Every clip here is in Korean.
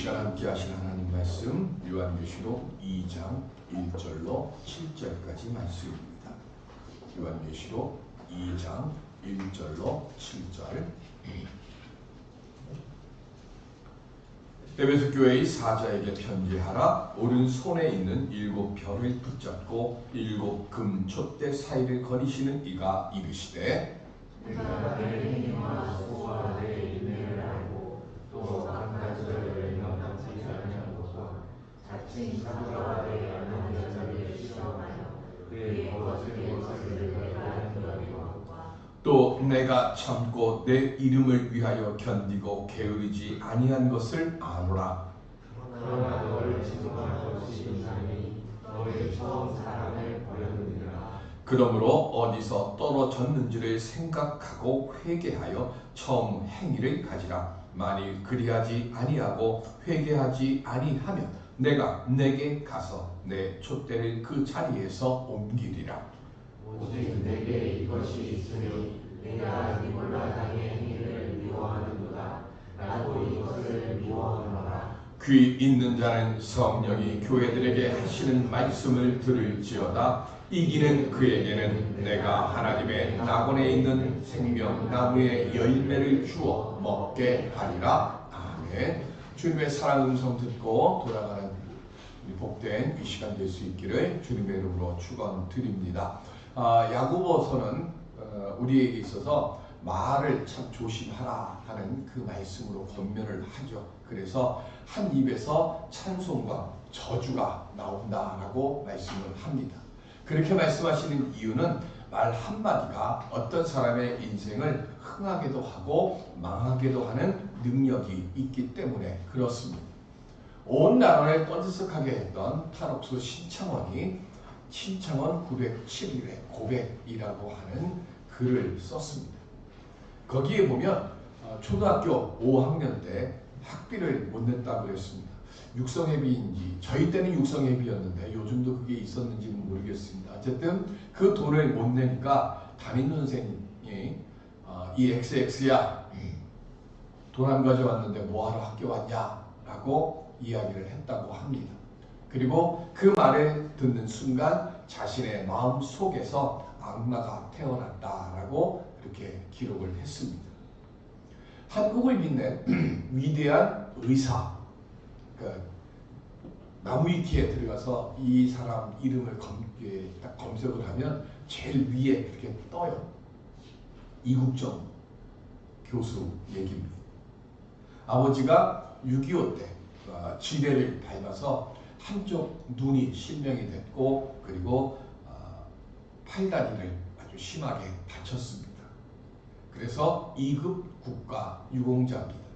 시간 함께 하실 하나님 말씀 요한계시록 2장 1절로 7절까지 말씀입니다. 요한계시록 2장 1절로 7절. 에베소 교회의 사자에게 편지하라. 오른손에 있는 7별을 붙잡고 7 금 촛대 사이를 거리시는 이가 이르시되 내가 내 행위와 수고와 내 인내를 알고 또 한 가지를 영감치 아니한 것과 자칭 사자와 내 아는 자들을 시험하여 그의 거짓된 것을 내가 견디고 또 내가 참고 내 이름을 위하여 견디고 게으르지 아니한 것을 아노라. 그러나 너를 지도할 것이 이상이 너의 처음 사랑을 버렸느니라. 그러므로 어디서 떨어졌는지를 생각하고 회개하여 처음 행위를 가지라. 만일 그리하지 아니하고 회개하지 아니하면 내가 내게 가서 내 촛대를 그 자리에서 옮기리라. 오직 내게 이것이 있으니 내가 니골라 당의 행위를 미워하는도다. 나도 이것을 미워하노라. 귀 있는 자는 성령이 교회들에게 하시는 말씀을 들을지어다. 이기는 그에게는 내가 하나님의 낙원에 있는 생명나무의 열매를 주어 먹게 하리라. 아멘. 주님의 사랑 음성 듣고 돌아가는 복된 이 시간 될 수 있기를 주님의 이름으로 축원드립니다. 야고보서는 우리에게 있어서 말을 참 조심하라 하는 그 말씀으로 권면을 하죠. 그래서 한 입에서 찬송과 저주가 나온다라고 말씀을 합니다. 그렇게 말씀하시는 이유는 말 한마디가 어떤 사람의 인생을 흥하게도 하고 망하게도 하는 능력이 있기 때문에 그렇습니다. 온 나라를 떠들썩하게 했던 탈옥수 신창원이 신창원 907일의 고백이라고 하는 글을 썼습니다. 거기에 보면 초등학교 5학년 때 학비를 못 냈다고 그랬습니다. 육성회비인지 저희 때는 육성회비였는데 요즘도 그게 있었는지는 모르겠습니다. 어쨌든 그 돈을 못 내니까 담임선생님이 이 XX야 돈 안 가져왔는데 뭐하러 학교 왔냐 라고 이야기를 했다고 합니다. 그리고 그 말을 듣는 순간 자신의 마음 속에서 악마가 태어났다라고 이렇게 기록을 했습니다. 한국을 빛낸 위대한 의사, 나무위키에 들어가서 이 사람 이름을 딱 검색을 하면 제일 위에 이렇게 떠요. 이국정 교수 얘기입니다. 아버지가 6.25 때 지뢰를 밟아서 한쪽 눈이 실명이 됐고 그리고 팔다리를 아주 심하게 다쳤습니다. 그래서 2급 국가 유공자입니다.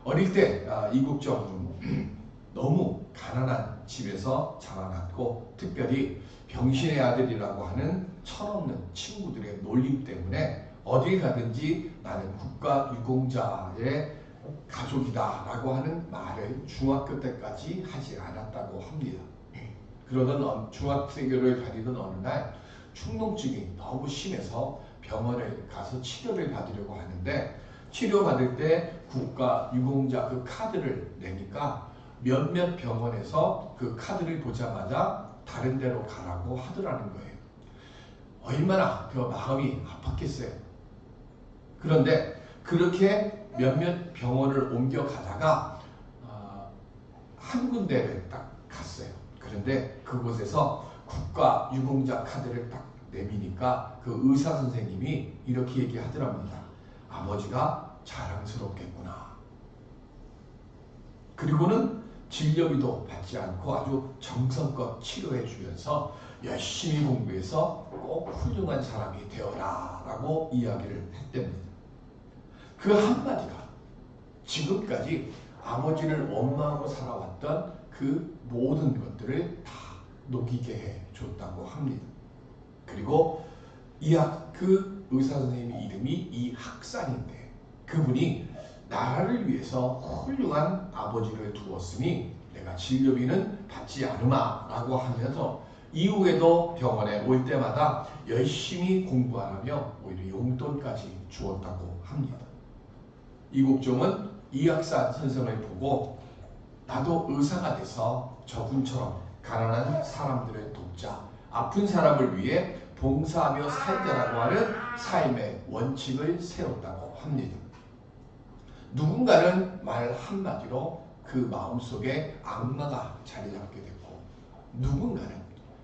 어릴 때 이국정은 너무 가난한 집에서 자라났고 특별히 병신의 아들이라고 하는 철없는 친구들의 놀림 때문에 어딜 가든지 나는 국가 유공자의 가족이다 라고 하는 말을 중학교 때까지 하지 않았다고 합니다. 그러던 중학생교를 다니던 어느 날 축농증이 너무 심해서 병원에 가서 치료를 받으려고 하는데 치료받을 때 국가 유공자 그 카드를 내니까 몇몇 병원에서 그 카드를 보자마자 다른 데로 가라고 하더라는 거예요. 얼마나 그 마음이 아팠겠어요. 그런데 그렇게 몇몇 병원을 옮겨가다가 한 군데를 딱 갔어요. 그런데 그곳에서 국가 유공자 카드를 딱 내미니까 그 의사 선생님이 이렇게 얘기하더랍니다. 아버지가 자랑스럽겠구나. 그리고는 진료비도 받지 않고 아주 정성껏 치료해 주면서 열심히 공부해서 꼭 훌륭한 사람이 되어라 라고 이야기를 했답니다. 그 한마디가 지금까지 아버지를 원망하고 살아왔던 그 모든 것들을 다 녹이게 해줬다고 합니다. 그리고 그 의사 선생님의 이름이 이학산인데 그분이 나라를 위해서 훌륭한 아버지를 두었으니 내가 진료비는 받지 않으마 라고 하면서 이후에도 병원에 올 때마다 열심히 공부하라며 오히려 용돈까지 주었다고 합니다. 이국종은 이학산 선생을 보고 나도 의사가 돼서 저분처럼 가난한 사람들을 돕자, 아픈 사람을 위해 봉사하며 살자라고 하는 삶의 원칙을 세웠다고 합니다. 누군가는 말 한마디로 그 마음속에 악마가 자리 잡게 됐고, 누군가는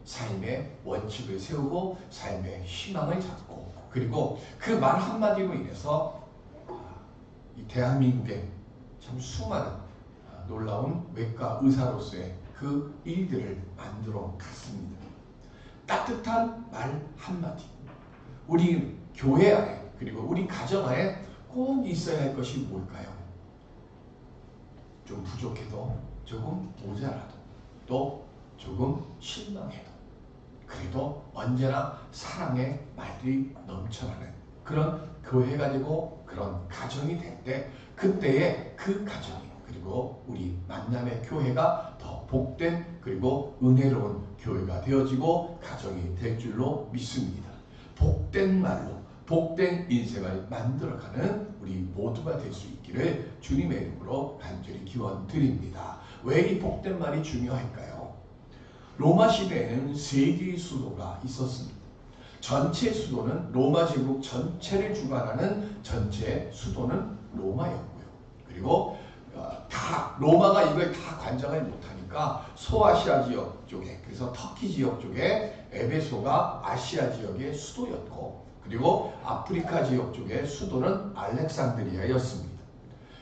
삶의 원칙을 세우고 삶의 희망을 잡고, 그리고 그 말 한마디로 인해서 이 대한민국에 참 수많은 놀라운 외과 의사로서의 그 일들을 만들어 갔습니다. 따뜻한 말 한마디, 우리 교회 안에 그리고 우리 가정 안에 꼭 있어야 할 것이 뭘까요? 좀 부족해도, 조금 모자라도, 또 조금 실망해도, 그래도 언제나 사랑의 말들이 넘쳐나는 그런 교회가 되고 그런 가정이 될 때, 그때의 그 가정이, 그리고 우리 만남의 교회가 더 복된 그리고 은혜로운 교회가 되어지고 가정이 될 줄로 믿습니다. 복된 말로 복된 인생을 만들어가는 우리 모두가 될 수 있기를 주님의 이름으로 간절히 기원 드립니다. 왜 이 복된 말이 중요할까요? 로마 시대에는 세 개의 수도가 있었습니다. 전체 수도는 로마 제국 전체를 주관하는 전체 수도는 로마였고요. 그리고 다 로마가 이걸 다 관장을 못하니까 소아시아 지역 쪽에, 그래서 터키 지역 쪽에 에베소가 아시아 지역의 수도였고, 그리고 아프리카 지역 쪽의 수도는 알렉산드리아였습니다.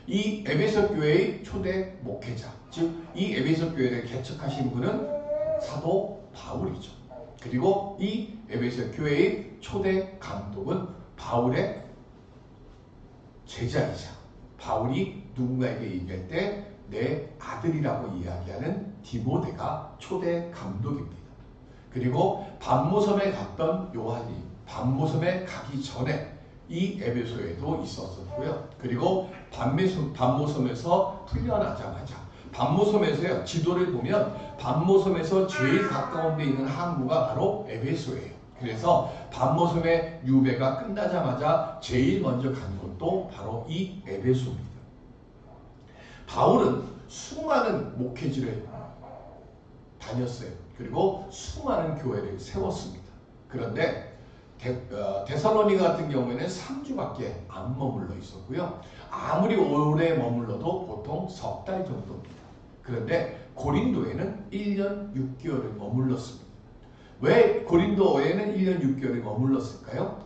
이 에베소 교회의 초대 목회자, 즉 이 에베소 교회를 개척하신 분은 사도 바울이죠. 그리고 이 에베소 교회의 초대 감독은 바울의 제자이자, 바울이 누군가에게 얘기할 때 내 아들이라고 이야기하는 디모데가 초대 감독입니다. 그리고 밤모섬에 갔던 요한이 밤모섬에 가기 전에 이 에베소에도 있었었고요. 그리고 밤모섬에서 풀려나자마자, 밤모섬에서요, 지도를 보면 밤모섬에서 제일 가까운 데 있는 항구가 바로 에베소예요. 그래서 밤모섬의 유배가 끝나자마자 제일 먼저 간 곳도 바로 이 에베소입니다. 바울은 수많은 목회지를 다녔어요. 그리고 수많은 교회를 세웠습니다. 그런데 데살로니가 같은 경우에는 3주밖에 안 머물러 있었고요. 아무리 오래 머물러도 보통 석 달 정도입니다. 그런데 고린도에는 1년 6개월을 머물렀습니다. 왜 고린도에는 1년 6개월을 머물렀을까요?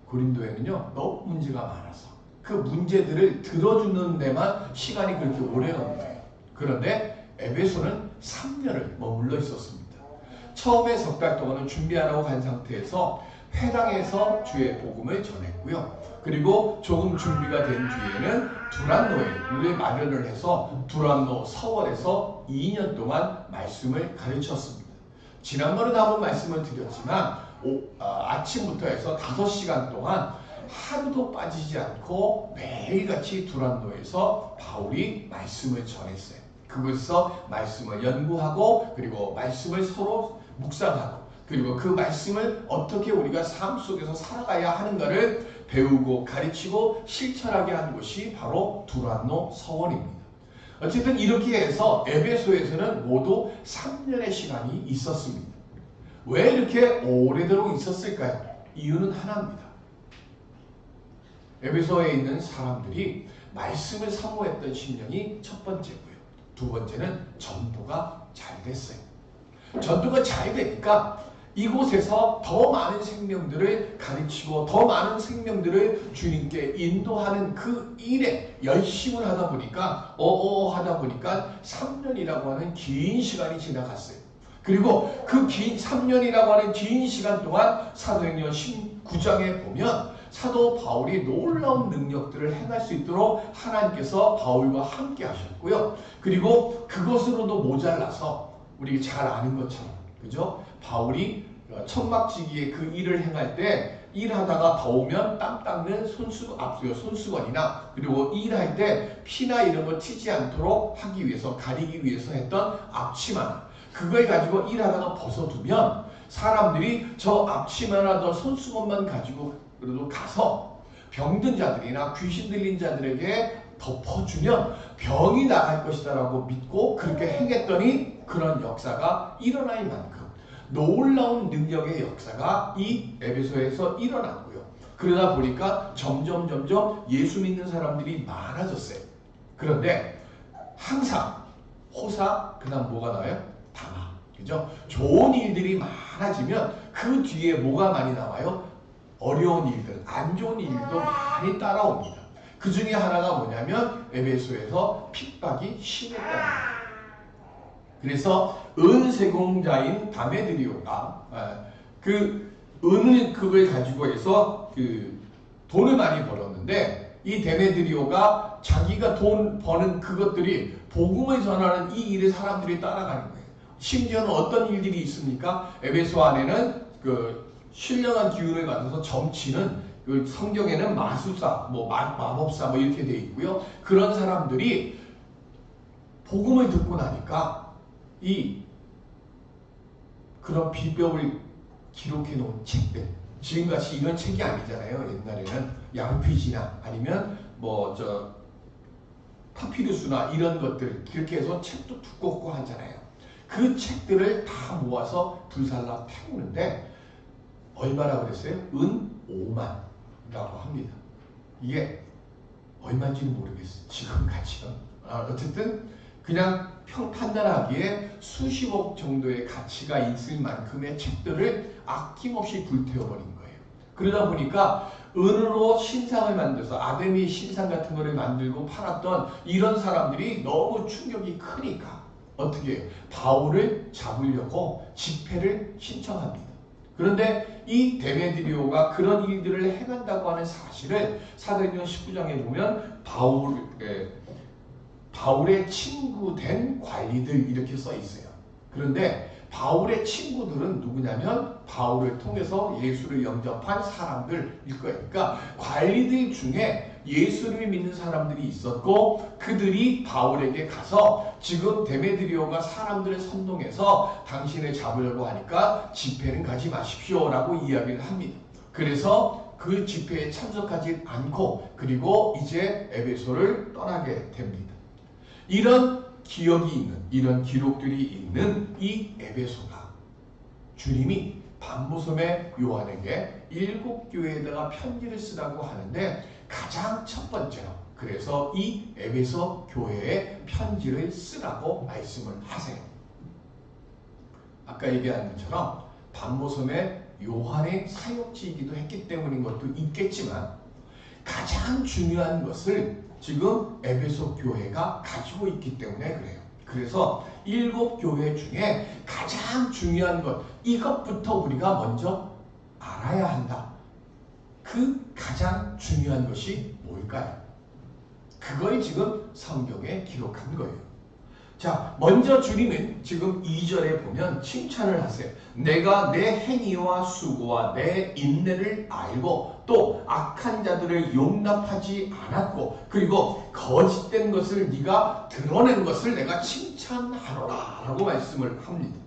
고린도에는요, 너무 문제가 많아서 그 문제들을 들어주는 데만 시간이 그렇게 오래 걸린 거예요. 그런데 에베소는 3년을 머물러 있었습니다. 처음에 석 달 동안은 준비하라고 간 상태에서 회당에서 주의 복음을 전했고요. 그리고 조금 준비가 된 뒤에는 두란노를 마련을 해서 두란노 서원에서 2년 동안 말씀을 가르쳤습니다. 지난번에도 한번 말씀을 드렸지만 아침부터 해서 5시간 동안 하루도 빠지지 않고 매일같이 두란노에서 바울이 말씀을 전했어요. 그곳에서 말씀을 연구하고, 그리고 말씀을 서로 묵상하고, 그리고 그 말씀을 어떻게 우리가 삶 속에서 살아가야 하는가를 배우고 가르치고 실천하게 한 곳이 바로 두란노 서원입니다. 어쨌든 이렇게 해서 에베소에서는 모두 3년의 시간이 있었습니다. 왜 이렇게 오래도록 있었을까요? 이유는 하나입니다. 에베소에 있는 사람들이 말씀을 사모했던 심령이 첫 번째고요. 두 번째는 전도가 잘 됐어요. 전도가 잘 되니까 이곳에서 더 많은 생명들을 가르치고 더 많은 생명들을 주님께 인도하는 그 일에 열심을 하다 보니까 하다 보니까 3년이라고 하는 긴 시간이 지나갔어요. 그리고 그 긴 3년이라고 하는 긴 시간 동안 사도행전 19장에 보면 사도 바울이 놀라운 능력들을 행할 수 있도록 하나님께서 바울과 함께 하셨고요. 그리고 그것으로도 모자라서 우리 잘 아는 것처럼, 그죠? 바울이 천막지기에 그 일을 행할 때 일하다가 더우면 땀 닦는 손수건이나, 그리고 일할 때 피나 이런 거 튀지 않도록 하기 위해서, 가리기 위해서 했던 앞치마, 그걸 가지고 일하다가 벗어두면 사람들이 저 앞치마나 저 손수건만 가지고 그래도 가서 병든 자들이나 귀신 들린 자들에게 덮어주면 병이 나갈 것이다 라고 믿고 그렇게 행했더니 그런 역사가 일어날 만큼 놀라운 능력의 역사가 이 에베소에서 일어났고요. 그러다 보니까 점점 예수 믿는 사람들이 많아졌어요. 그런데 항상 호사, 그 다음 뭐가 나와요? 담화. 그죠? 좋은 일들이 많아지면 그 뒤에 뭐가 많이 나와요? 어려운 일들, 안 좋은 일도 많이 따라옵니다. 그 중에 하나가 뭐냐면 에베소에서 핍박이 심했다는 거예요. 그래서 은세공자인 다메드리오가 그 은을 그걸 가지고 해서 그 돈을 많이 벌었는데 이 데메드리오가 자기가 돈 버는 그것들이 복음을 전하는 이 일에 사람들이 따라가는 거예요. 심지어는 어떤 일들이 있습니까? 에베소 안에는 그 신령한 기운을 받아서 점치는 그 성경에는 마술사, 뭐 마법사 뭐 이렇게 돼 있고요. 그런 사람들이 복음을 듣고 나니까 이 그런 비법을 기록해 놓은 책들, 지금같이 이런 책이 아니잖아요. 옛날에는 양피지나 아니면 뭐 저 파피루스나 이런 것들 그렇게 해서 책도 두껍고 하잖아요. 그 책들을 다 모아서 불살라 태우는데 얼마라고 그랬어요? 은 5만이라고 합니다. 이게 얼마인지는 모르겠어요. 지금 가치가. 어쨌든 그냥 판단하기에 수십억 정도의 가치가 있을 만큼의 책들을 아낌없이 불태워버린 거예요. 그러다 보니까 은으로 신상을 만들어서 아데미 신상 같은 거를 만들고 팔았던 이런 사람들이 너무 충격이 크니까 어떻게 해요? 바울을 잡으려고 집회를 신청합니다. 그런데 이 데메드리오가 그런 일들을 행한다고 하는 사실을 사도행전 19장에 보면 바울의 친구 된 관리들 이렇게 써 있어요. 그런데 바울의 친구들은 누구냐면 바울을 통해서 예수를 영접한 사람들일 거예요. 그러니까 관리들 중에 예수를 믿는 사람들이 있었고 그들이 바울에게 가서 지금 데메드리오가 사람들을 선동해서 당신을 잡으려고 하니까 집회는 가지 마십시오 라고 이야기를 합니다. 그래서 그 집회에 참석하지 않고 그리고 이제 에베소를 떠나게 됩니다. 이런 기억이 있는, 이런 기록들이 있는 이 에베소가 주님이 반모섬의 요한에게 7교회에다가 편지를 쓰라고 하는데 가장 첫 번째로 그래서 이 에베소 교회에 편지를 쓰라고 말씀을 하세요. 아까 얘기한 것처럼 반모섬의 요한의 사역지이기도 했기 때문인 것도 있겠지만 가장 중요한 것을 지금 에베소 교회가 가지고 있기 때문에 그래요. 그래서 7교회 중에 가장 중요한 것, 이것부터 우리가 먼저 알아야 한다. 그 가장 중요한 것이 뭘까요? 그걸 지금 성경에 기록한 거예요. 자, 먼저 주님은 지금 2절에 보면 칭찬을 하세요. 내가 내 행위와 수고와 내 인내를 알고 또 악한 자들을 용납하지 않았고 그리고 거짓된 것을 네가 드러낸 것을 내가 칭찬하노라 라고 말씀을 합니다.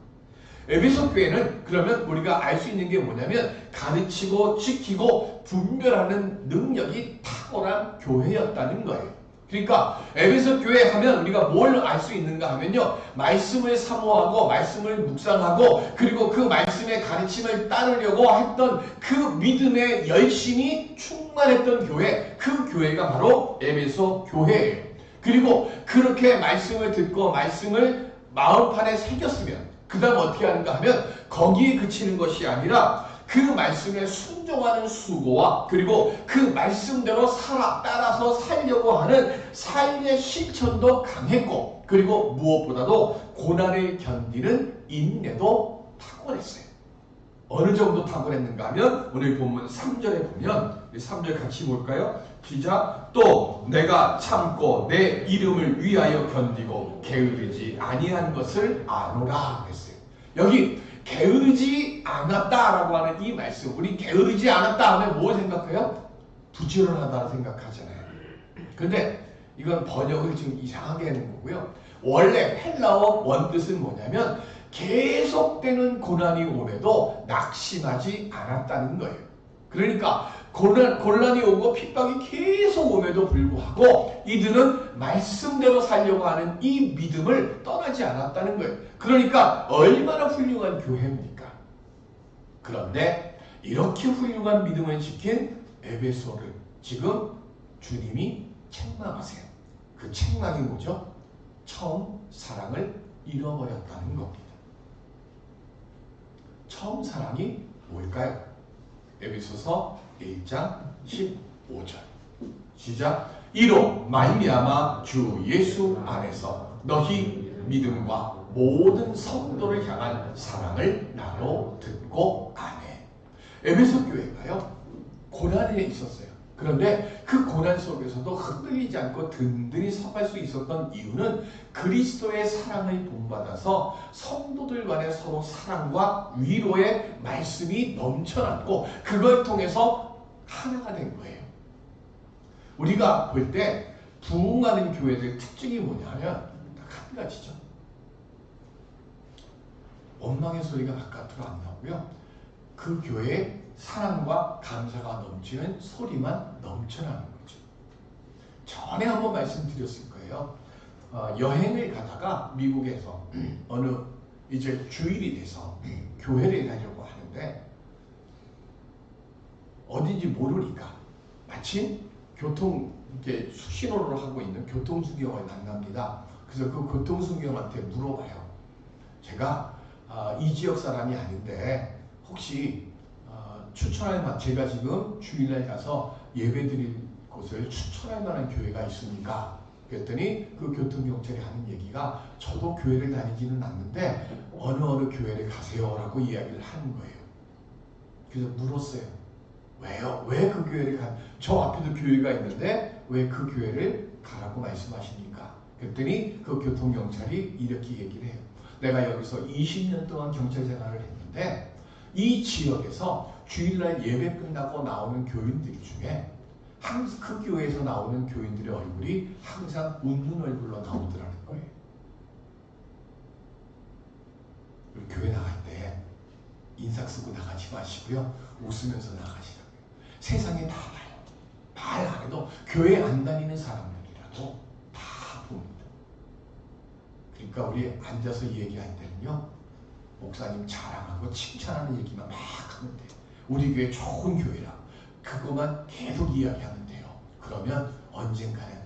에베소 교회는 그러면 우리가 알 수 있는 게 뭐냐면 가르치고 지키고 분별하는 능력이 탁월한 교회였다는 거예요. 그러니까 에베소 교회 하면 우리가 뭘 알 수 있는가 하면요, 말씀을 사모하고 말씀을 묵상하고 그리고 그 말씀의 가르침을 따르려고 했던 그 믿음의 열심이 충만했던 교회, 그 교회가 바로 에베소 교회예요. 그리고 그렇게 말씀을 듣고 말씀을 마음판에 새겼으면 그 다음 어떻게 하는가 하면 거기에 그치는 것이 아니라 그 말씀에 순종하는 수고와 그리고 그 말씀대로 따라서 살려고 하는 삶의 실천도 강했고 그리고 무엇보다도 고난을 견디는 인내도 탁월했어요. 어느 정도 탁월했는가 하면 오늘 본문 3절에 보면 3절 같이 볼까요? 시작. 또 내가 참고 내 이름을 위하여 견디고 게으르지 아니한 것을 아노라 했어요. 여기 게으르지 않았다라고 하는 이 말씀, 우리 게으르지 않았다 하면 뭘 생각해요? 부지런하다 생각하잖아요. 근데 이건 번역을 지금 이상하게 하는 거고요. 원래 헬라어 원뜻은 뭐냐면 계속되는 고난이 오래도 낙심하지 않았다는 거예요. 그러니까 곤란이 오고 핍박이 계속 옴에도 불구하고 이들은 말씀대로 살려고 하는 이 믿음을 떠나지 않았다는 거예요. 그러니까 얼마나 훌륭한 교회입니까? 그런데 이렇게 훌륭한 믿음을 지킨 에베소를 지금 주님이 책망하세요. 그 책망이 뭐죠? 처음 사랑을 잃어버렸다는 겁니다. 처음 사랑이 뭘까요? 에베소서 1장 15절 시작. 이로 말미암아 주 예수 안에서 너희 믿음과 모든 성도를 향한 사랑을 나로 듣고 아네. 에베소 교회가요 고난에 있었어요. 그런데 그 고난 속에서도 흔들리지 않고 든든히 서갈 수 있었던 이유는 그리스도의 사랑을 본받아서 성도들 간의 서로 사랑과 위로의 말씀이 넘쳐났고 그걸 통해서 하나가 된 거예요. 우리가 볼 때 부흥하는 교회들 특징이 뭐냐면 딱 한 가지죠. 원망의 소리가 바깥으로 안 나오고요. 그 교회에 사랑과 감사가 넘치는 소리만 넘쳐나는 거죠. 전에 한번 말씀드렸을 거예요. 여행을 가다가 미국에서 어느 이제 주일이 돼서 교회를 가려고 하는데 어딘지 모르니까 마침 이렇게 수신호를 하고 있는 교통수경을 만납니다. 그래서 그 교통수경한테 물어봐요. 제가 이 지역 사람이 아닌데 혹시 추천할 만한, 제가 지금 주일날 가서 예배드릴 곳을 추천할 만한 교회가 있습니까? 그랬더니 그 교통경찰이 하는 얘기가 저도 교회를 다니지는 않는데 어느 교회를 가세요? 라고 이야기를 하는 거예요. 그래서 물었어요. 왜요? 왜 그 교회를 저 앞에도 교회가 있는데 왜 그 교회를 가라고 말씀하십니까? 그랬더니 그 교통경찰이 이렇게 얘기를 해요. 내가 여기서 20년 동안 경찰 생활을 했는데 이 지역에서 주일날 예배 끝나고 나오는 교인들 중에 그 교회에서 나오는 교인들의 얼굴이 항상 웃는 얼굴로 나오더라는 거예요. 우리 교회 나갈 때 인상 쓰고 나가지 마시고요. 웃으면서 나가시라고요. 세상에 다 봐요. 말 안 해도 교회 안 다니는 사람들이라도 다 봅니다. 그러니까 우리 앉아서 얘기할 때는요. 목사님 자랑하고 칭찬하는 얘기만 막 하면 돼요. 우리 교회 좋은 교회라. 그것만 계속 이야기하면 돼요. 그러면 언젠가는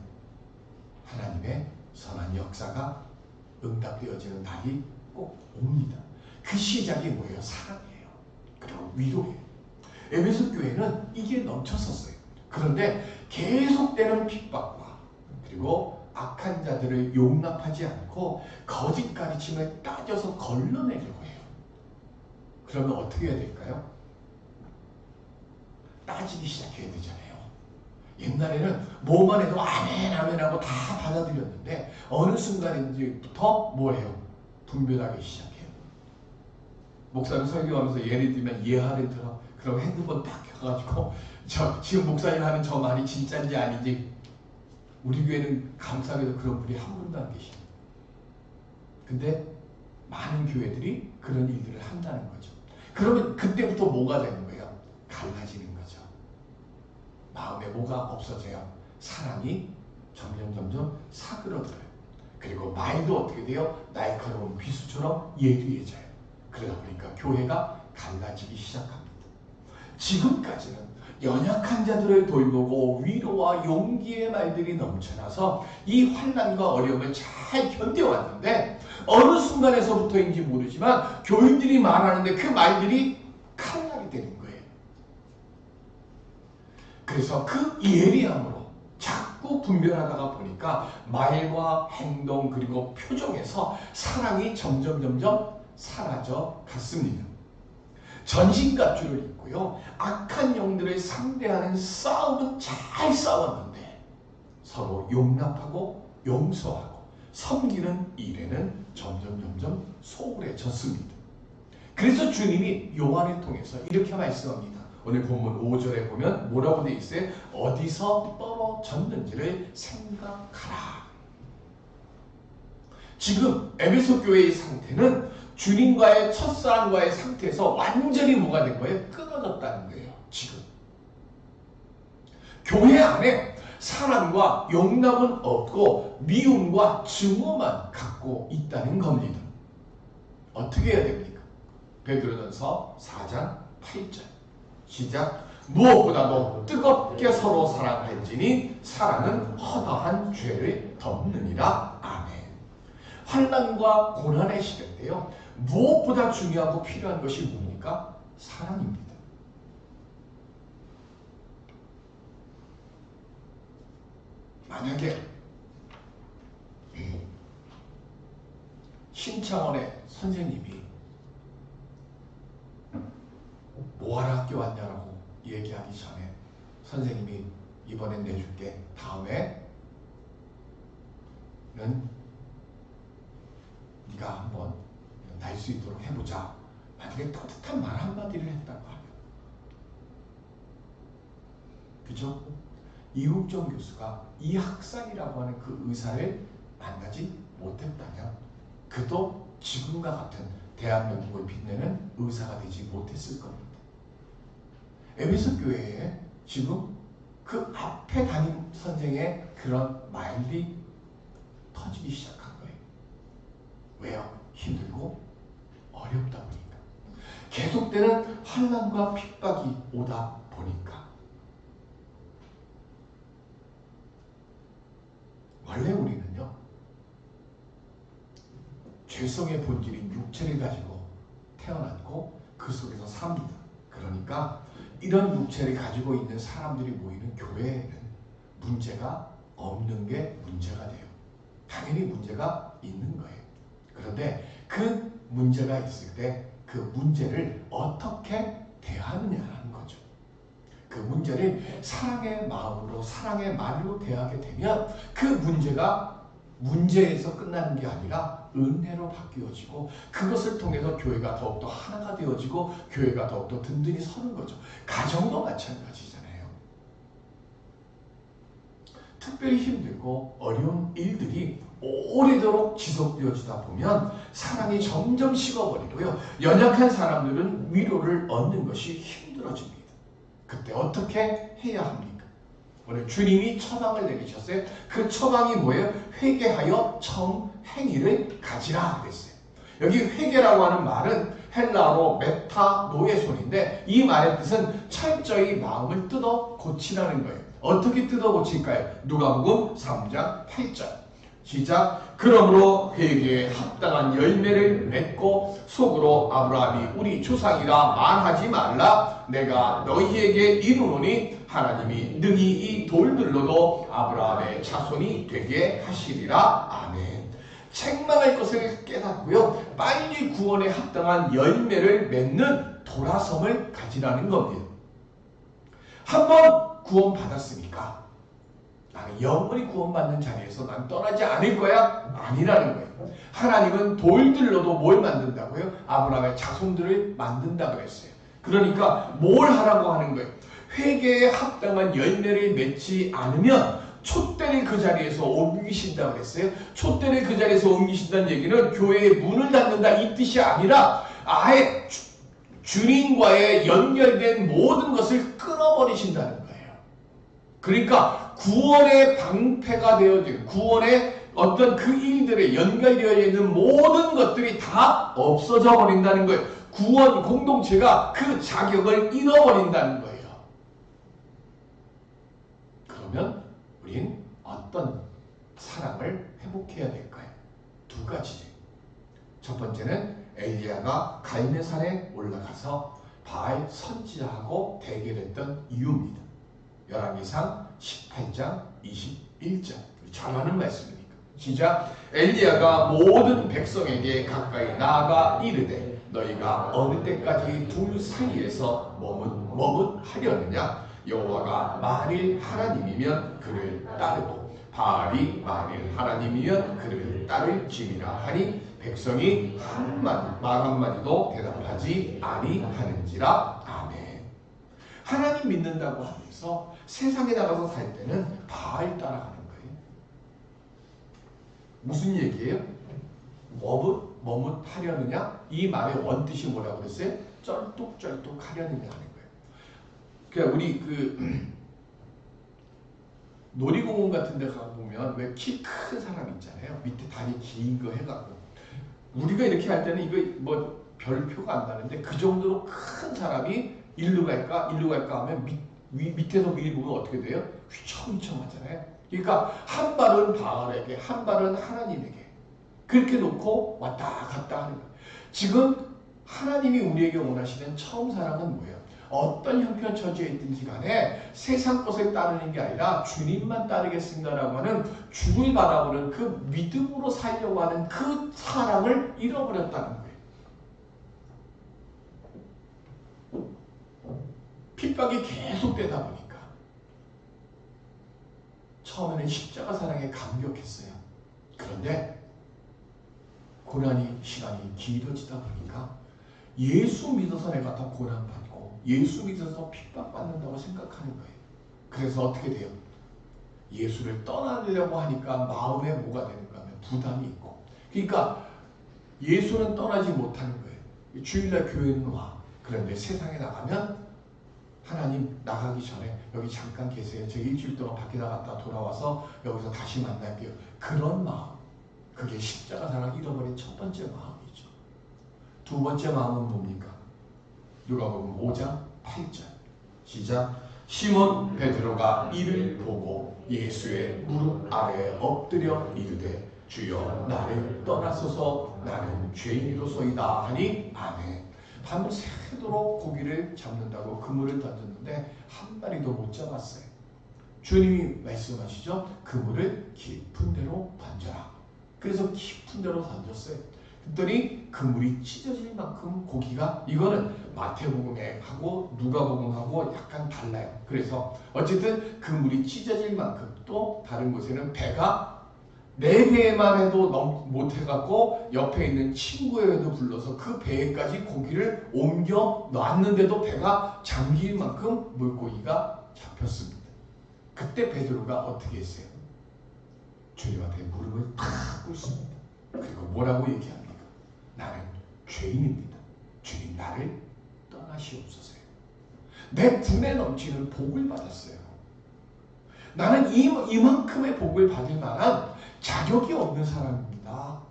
하나님의 선한 역사가 응답되어지는 날이 꼭 옵니다. 그 시작이 뭐예요? 사랑이에요. 그리고 위로예요. 에베소 교회는 이게 넘쳤었어요. 그런데 계속되는 핍박과 그리고 악한 자들을 용납하지 않고 거짓 가르침을 따져서 걸러내려고 해요. 그러면 어떻게 해야 될까요? 따지기 시작해야 되잖아요. 옛날에는 뭐만 해도 아멘 아멘 하고 다 받아들였는데 어느 순간인지부터 뭐예요? 분별하기 시작해요. 목사님 설교하면서 예를 들면 예하를 들어 그럼 핸드폰 딱 켜가지고 지금 목사님 하는 저 말이 진짜인지 아닌지. 우리 교회는 감사하게도 그런 분이 한 분도 안 계십니다. 근데 많은 교회들이 그런 일들을 한다는 거죠. 그러면 그때부터 뭐가 되는 거예요? 갈라지는 거죠. 마음에 뭐가 없어져요? 사랑이 점점 사그러들어요. 그리고 말도 어떻게 돼요? 날카로운 비수처럼 예리해져요. 그러다 보니까 교회가 갈라지기 시작합니다. 지금까지는 연약한 자들을 돌보고 위로와 용기의 말들이 넘쳐나서 이 환난과 어려움을 잘 견뎌왔는데 어느 순간에서부터인지 모르지만 교인들이 말하는데 그 말들이 칼날이 되는 거예요. 그래서 그 예리함으로 자꾸 분별하다가 보니까 말과 행동 그리고 표정에서 사랑이 점점 사라져 갔습니다. 전신갑주를 입고요. 악한 영들을 상대하는 싸움은 잘 싸웠는데 서로 용납하고 용서하고 섬기는 일에는 점점 소홀해졌습니다. 그래서 주님이 요한을 통해서 이렇게 말씀합니다. 오늘 본문 5절에 보면 뭐라고 되어 있어요? 어디서 떨어졌는지를 생각하라. 지금 에베소 교회의 상태는 주님과의 첫사랑과의 상태에서 완전히 뭐가 된 거예요? 끊어졌다는 거예요. 지금 교회 안에 사랑과 용납은 없고 미움과 증오만 갖고 있다는 겁니다. 어떻게 해야 됩니까? 베드로전서 4장 8절 시작. 무엇보다도 뜨겁게 서로 사랑할지니 사랑은 허다한 죄를 덮느니라. 아멘. 환난과 고난의 시대인데요, 무엇보다 중요하고 필요한 것이 뭡니까? 사랑입니다. 만약에 신창원의 선생님이 뭐하러 학교 왔냐라고 얘기하기 전에 선생님이 이번엔 내줄게, 다음에는 네가 한번 날 수 있도록 해보자, 만약에 따뜻한 말 한마디를 했다고 하면, 그죠? 이국정 교수가 이 학살이라고 하는 그 의사를 만나지 못했다면 그도 지금과 같은 대한민국을 빛내는 의사가 되지 못했을 겁니다. 에베소 교회에 지금 그 앞에 담임 선생의 그런 말이 터지기 시작한 거예요. 왜요? 힘들고 어렵다 보니까, 계속되는 환난과 핍박이 오다 보니까. 원래 우리는요, 죄성의 본질인 육체를 가지고 태어났고 그 속에서 삽니다. 그러니까 이런 육체를 가지고 있는 사람들이 모이는 교회에는 문제가 없는 게 문제가 돼요. 당연히 문제가 있는 거예요. 그런데 그 문제가 있을 때 그 문제를 어떻게 대하느냐라는 거죠. 그 문제를 사랑의 마음으로, 사랑의 말로 대하게 되면 그 문제가 문제에서 끝나는 게 아니라 은혜로 바뀌어지고, 그것을 통해서 교회가 더욱더 하나가 되어지고 교회가 더욱더 든든히 서는 거죠. 가정도 마찬가지잖아요. 특별히 힘들고 어려운 일들이 오래도록 지속되어지다 보면 사랑이 점점 식어버리고요, 연약한 사람들은 위로를 얻는 것이 힘들어집니다. 그때 어떻게 해야 합니까? 오늘 주님이 처방을 내리셨어요. 그 처방이 뭐예요? 회개하여 정행위를 가지라 그랬어요. 여기 회개라고 하는 말은 헬라어로 메타노에손인데, 이 말의 뜻은 철저히 마음을 뜯어 고치라는 거예요. 어떻게 뜯어 고칠까요? 누가복음 3장 8절 시작. 그러므로 회개에 합당한 열매를 맺고 속으로 아브라함이 우리 조상이라 말하지 말라. 내가 너희에게 이르노니 하나님이 능히 이 돌들로도 아브라함의 자손이 되게 하시리라. 아멘. 책망할 것을 깨닫고요, 빨리 구원에 합당한 열매를 맺는 돌아섬을 가지라는 겁니다. 한번 구원받았으니까 나는 영원히 구원받는 자리에서 난 떠나지 않을 거야? 아니라는 거예요. 하나님은 돌들로도 뭘 만든다고요? 아브라함의 자손들을 만든다 그랬어요. 그러니까 뭘 하라고 하는 거예요? 회개에 합당한 열매를 맺지 않으면 촛대를 그 자리에서 옮기신다 그랬어요. 촛대를 그 자리에서 옮기신다는 얘기는 교회의 문을 닫는다 이 뜻이 아니라 아예 주님과의 연결된 모든 것을 끊어버리신다는 거예요. 그러니까 구원의 방패가 되어진, 구원의 어떤 그 일들에 연결되어 있는 모든 것들이 다 없어져 버린다는 거예요. 구원 공동체가 그 자격을 잃어버린다는 거예요. 그러면 우린 어떤 사랑을 회복해야 될까요? 두 가지죠. 첫 번째는 엘리야가 갈멜산에 올라가서 바알 선지자하고 대결했던 이유입니다. 열왕기상 18장 21절. 잘 아는 말씀이니까. 시작. 엘리야가 모든 백성에게 가까이 나아가 이르되 너희가 어느 때까지 둘 사이에서 머뭇하려느냐? 여호와가 만일 하나님이면 그를 따르고 바알이 만일 하나님이면 그를 따를지니라 하니 백성이 말 한마디도 대답하지 아니하는지라. 아멘. 하나님 믿는다고 하면서 세상에 나가서 살 때는 바알 따라가는 거예요. 무슨 얘기예요? 머뭇하려느냐? 이 말의 원뜻이 뭐라고 그랬어요? 쩔뚝쩔뚝 하려느냐 하는 거예요. 그러니까 우리 놀이공원 같은 데 가보면 왜 키 큰 사람 있잖아요. 밑에 다리 긴 거 해갖고. 우리가 이렇게 할 때는 이거 뭐 별표가 안 나는데 그 정도로 큰 사람이 일로 갈까 하면 밑에서 위에 보면 어떻게 돼요? 휘청휘청하잖아요. 그러니까 한 발은 바알에게, 한 발은 하나님에게 그렇게 놓고 왔다 갔다 하는 거예요. 지금 하나님이 우리에게 원하시는 처음 사랑은 뭐예요? 어떤 형편 처지에 있든지 간에 세상 것을 따르는 게 아니라 주님만 따르겠습니다라고 하는 주를 바라보는 그 믿음으로 살려고 하는 그 사랑을 잃어버렸다는 거예요. 핍박이 계속되다 보니까 처음에는 십자가 사랑에 감격했어요. 그런데 고난이 시간이 길어지다 보니까 예수 믿어서 내가 더 고난받고 예수 믿어서 핍박받는다고 생각하는 거예요. 그래서 어떻게 돼요? 예수를 떠나려고 하니까 마음에 뭐가 되는가 하면 부담이 있고, 그러니까 예수는 떠나지 못하는 거예요. 주일날 교회는 와. 그런데 세상에 나가면 하나님 나가기 전에 여기 잠깐 계세요. 저 일주일 동안 밖에 나갔다 돌아와서 여기서 다시 만날게요. 그런 마음, 그게 십자가 사랑 잃어버린 첫 번째 마음이죠. 두 번째 마음은 뭡니까? 누가복음 5장 8절 시작. 시몬 베드로가 이를 보고 예수의 무릎 아래에 엎드려 이르되 주여 나를 떠나소서 나는 죄인이로소이다 하니 아멘. 밤새도록 고기를 잡는다고 그물을 던졌는데 한 마리도 못 잡았어요. 주님이 말씀하시죠. 그물을 깊은 데로 던져라. 그래서 깊은 데로 던졌어요. 그랬더니 그물이 찢어질 만큼 고기가, 이거는 마태복음하고 누가복음하고 약간 달라요. 그래서 어쨌든 그물이 찢어질 만큼, 또 다른 곳에는 배가 4배만 해도 못해갖고 옆에 있는 친구의 배도 불러서 그 배에까지 고기를 옮겨 놨는데도 배가 잠길 만큼 물고기가 잡혔습니다. 그때 베드로가 어떻게 했어요? 주님한테 무릎을 탁 꿇습니다. 그리고 뭐라고 얘기합니까? 나는 죄인입니다. 주님 나를 떠나시옵소서요. 내 분에 넘치는 복을 받았어요. 나는 이만큼의 복을 받을 만한 자격이 없는 사람입니다.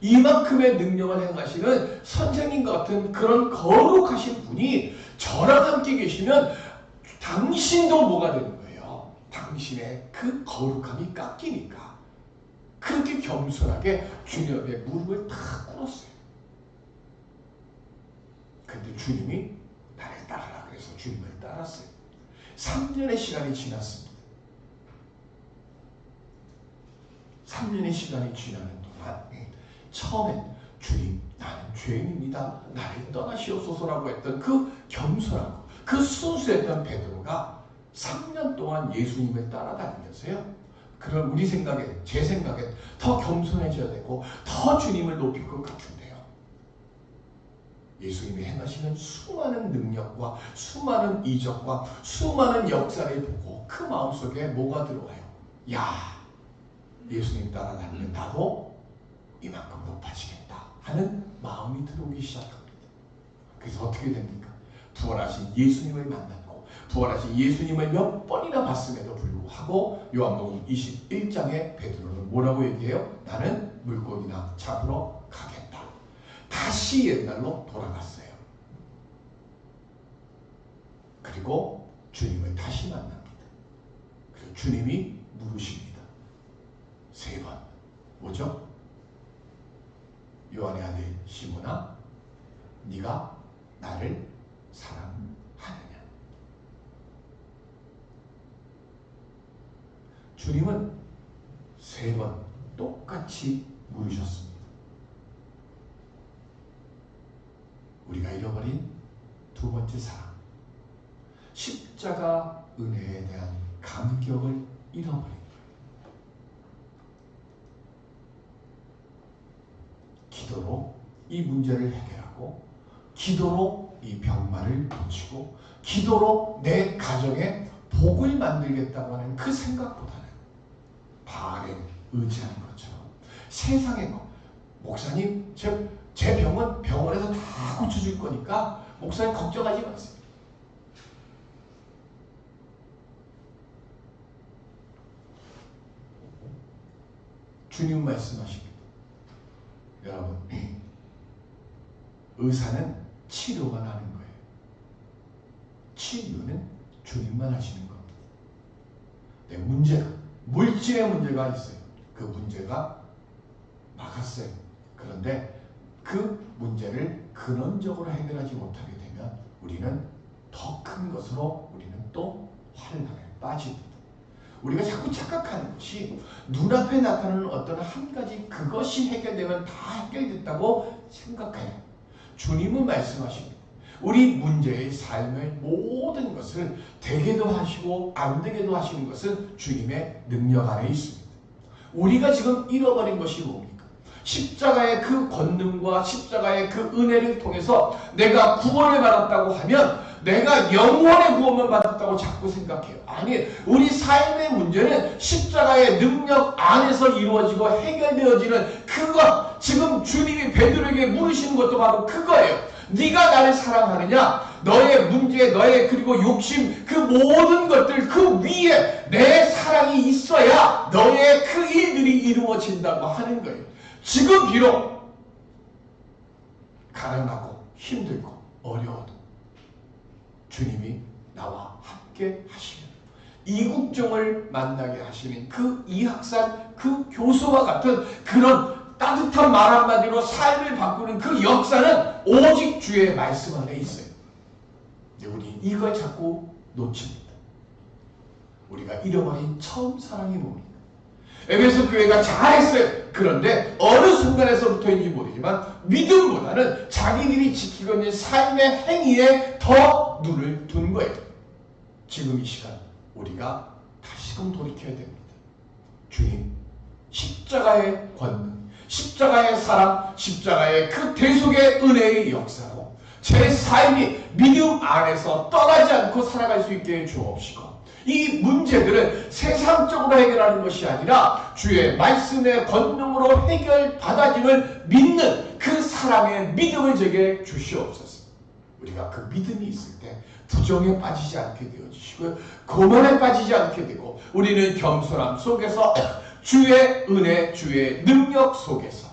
이만큼의 능력을 행하시는 선생님 같은 그런 거룩하신 분이 저랑 함께 계시면 당신도 뭐가 되는 거예요? 당신의 그 거룩함이 깎이니까 그렇게 겸손하게 주님의 무릎을 탁 꿇었어요. 근데 주님이 나를 따라라 그래서 주님을 따랐어요. 3년의 시간이 지났습니다. 3년의 시간이 지나는 동안 처음엔 주님 나는 죄인입니다. 나를 떠나시옵소서라고 했던 그 겸손하고 그 순수했던 베드로가 3년 동안 예수님을 따라다니면서요. 그런 우리 생각에, 제 생각에 더 겸손해져야 되고 더 주님을 높일 것 같은데요. 예수님이 행하시는 수많은 능력과 수많은 이적과 수많은 역사를 보고 그 마음속에 뭐가 들어와요? 야, 예수님 따라다니면 나도 이만큼 높아지겠다 하는 마음이 들어오기 시작합니다. 그래서 어떻게 됩니까? 부활하신 예수님을 만났고 부활하신 예수님을 몇 번이나 봤음에도 불구하고 요한복음 21장에 베드로는 뭐라고 얘기해요? 나는 물고기나 잡으러 가겠다. 다시 옛날로 돌아갔어요. 그리고 주님을 다시 만납니다. 그리고 주님이 물으십니다. 3번. 뭐죠? 요한의 아들 시몬아, 네가 나를 사랑하느냐? 주님은 3번 똑같이 물으셨습니다. 우리가 잃어버린 두 번째 사랑, 십자가 은혜에 대한 감격을 잃어버린 거예요. 기도로 이 문제를 해결하고, 기도로 이 병마를 고치고, 기도로 내 가정에 복을 만들겠다고 하는 그 생각보다는 바알에 의지하는 것처럼 세상의 것, 목사님 제 병은 병원에서 다 고쳐줄 거니까 목사님 걱정하지 마세요. 주님 말씀하십니다. 여러분, 의사는 치료만 하는 거예요. 치료는 주님만 하시는 겁니다. 네, 문제가, 물질의 문제가 있어요. 그 문제가 막았어요. 그런데 그 문제를 근원적으로 해결하지 못하게 되면 우리는 더 큰 것으로 우리는 또 환란에 빠집니다. 우리가 자꾸 착각하는 것이 눈앞에 나타나는 어떤 한 가지 그것이 해결되면 다 해결됐다고 생각해요. 주님은 말씀하십니다. 우리 문제의 삶의 모든 것을 되게도 하시고 안 되게도 하시는 것은 주님의 능력 안에 있습니다. 우리가 지금 잃어버린 것이 뭡니까? 십자가의 그 권능과 십자가의 그 은혜를 통해서 내가 구원을 받았다고 하면 내가 영원의 구원만 받았다고 자꾸 생각해요. 아니, 우리 삶의 문제는 십자가의 능력 안에서 이루어지고 해결되어지는 그것, 지금 주님이 베드로에게 물으시는 것도 바로 그거예요. 네가 나를 사랑하느냐? 너의 문제, 너의 그리고 욕심, 그 모든 것들 그 위에 내 사랑이 있어야 너의 그 일들이 이루어진다고 하는 거예요. 지금 비록 가난하고 힘들고 어려워도 주님이 나와 함께 하시는 이국종을 만나게 하시는 그 이학산 그 교수와 같은 그런 따뜻한 말 한마디로 삶을 바꾸는 그 역사는 오직 주의 말씀 안에 있어요. 근데 우리 이걸 자꾸 놓칩니다. 우리가 잃어버린 처음 사랑이 뭡니까? 에베소 교회가 잘했어요. 그런데 어느 순간에서부터인지 모르지만 믿음보다는 자기들이 지키고 있는 삶의 행위에 더 눈을 둔 거예요. 지금 이 시간 우리가 다시금 돌이켜야 됩니다. 주님, 십자가의 권능, 십자가의 사랑, 십자가의 그 대속의 은혜의 역사로 제 삶이 믿음 안에서 떠나지 않고 살아갈 수 있게 해 주옵시고, 이 문제들은 세상적으로 해결하는 것이 아니라 주의 말씀의 권능으로 해결받아짐을 믿는 그 사랑의 믿음을 제게 주시옵소서. 우리가 그 믿음이 있을 때 부정에 빠지지 않게 되어주시고요, 고난에 빠지지 않게 되고, 우리는 겸손함 속에서 주의 은혜, 주의 능력 속에서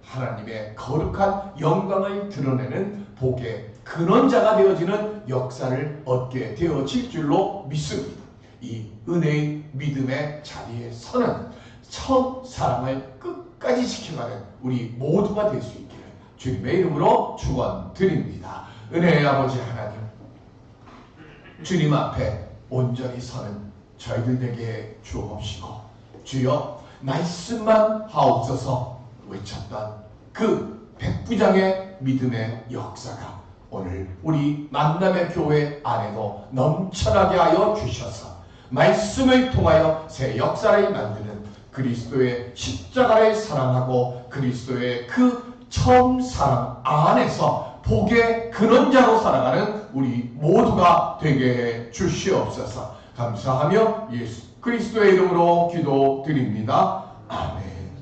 하나님의 거룩한 영광을 드러내는 복의 근원자가 되어지는 역사를 얻게 되어질 줄로 믿습니다. 이 은혜의 믿음의 자리에 서는 처음 사랑을 끝까지 지켜가는 우리 모두가 될 수 있기를 주님의 이름으로 축원드립니다. 은혜의 아버지 하나님, 주님 앞에 온전히 서는 저희들 되게 주옵시고, 주여 말씀만 하옵소서 외쳤던 그 백부장의 믿음의 역사가 오늘 우리 만남의 교회 안에도 넘쳐나게 하여 주셔서 말씀을 통하여 새 역사를 만드는 그리스도의 십자가를 사랑하고 그리스도의 그 처음 사랑 안에서 복의 근원자로 살아가는 우리 모두가 되게 해 주시옵소서. 감사하며 예수 그리스도의 이름으로 기도드립니다. 아멘.